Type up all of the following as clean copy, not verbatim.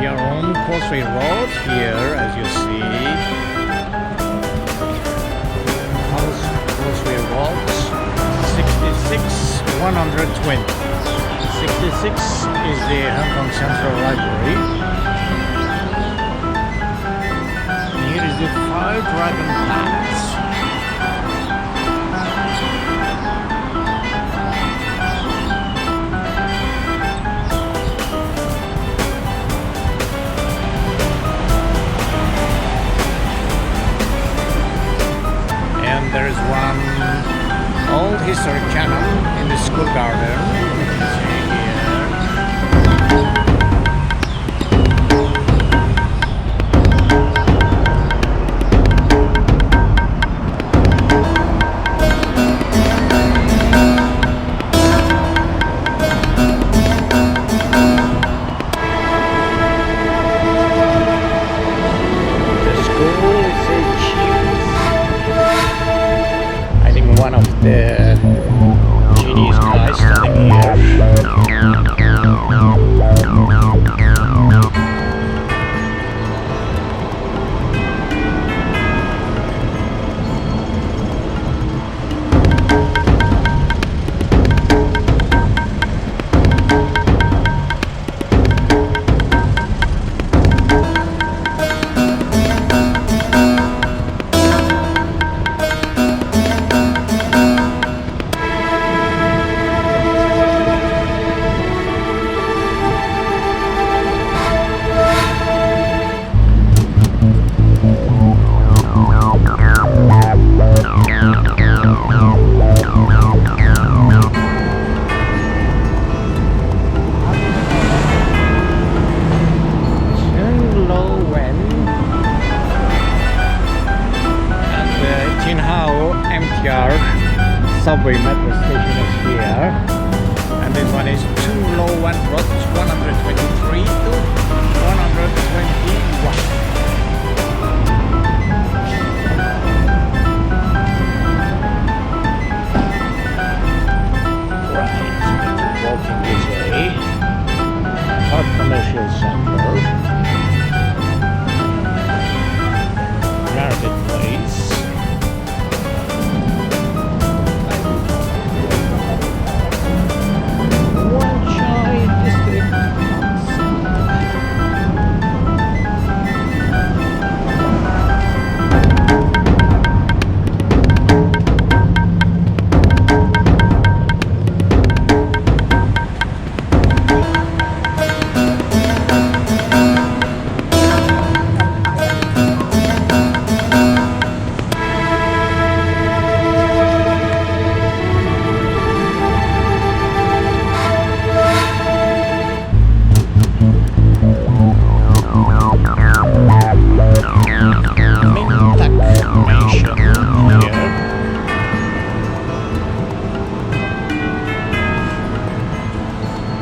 We are on Causeway Road here, as you see. Causeway Road, 66 120. 66 is the Hong Kong Central Library. And here is the Fire Dragon Pass. And there is one old historic cannon in the school garden. One of the genius guys standing here. Tin Hau MTR subway metro station is here, and this one is Tin Hau Road 123 to 121. Right, walking this way, Park Commercial Center, Marketplace.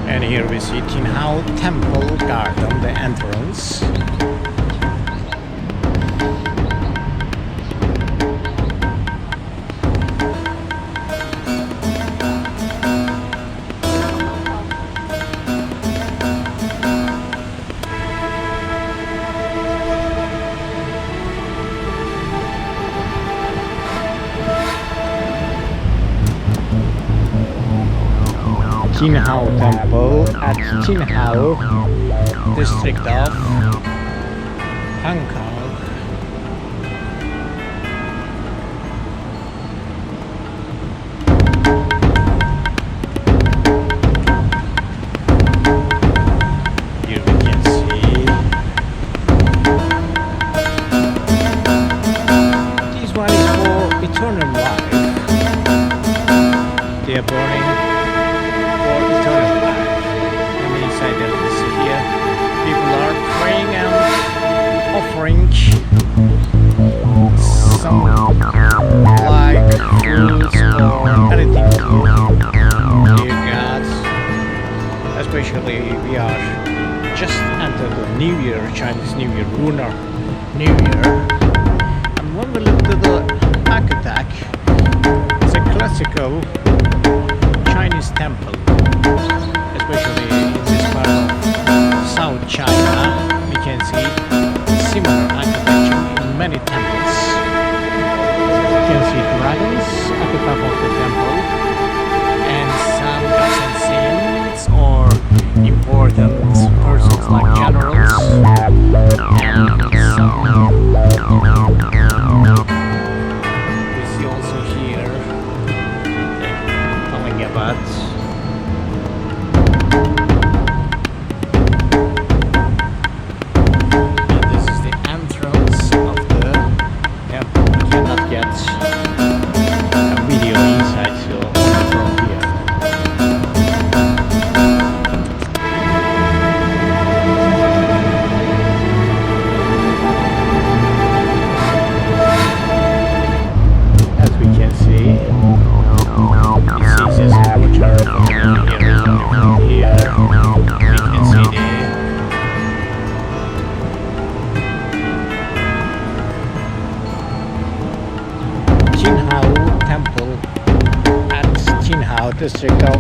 And here we see Tin Hau Temple garden, the entrance. Tin Hau Temple at Tin Hau, district of Hong Kong. Here we can see this one is for eternal life. They are burning for eternal life. And inside of the city here, people are praying and offering some like fruits or anything to dear gods. Especially we are just entered the New Year, Chinese New Year, Lunar New Year. And when we look to the architect, it's a classical Chinese temple, especially in this part of South China. And this is the entrance of the temple. You cannot get a video inside, so only from here. As we can see, it seems as water from here. Here, we can see the Tin Hau Temple at Tin Hau district of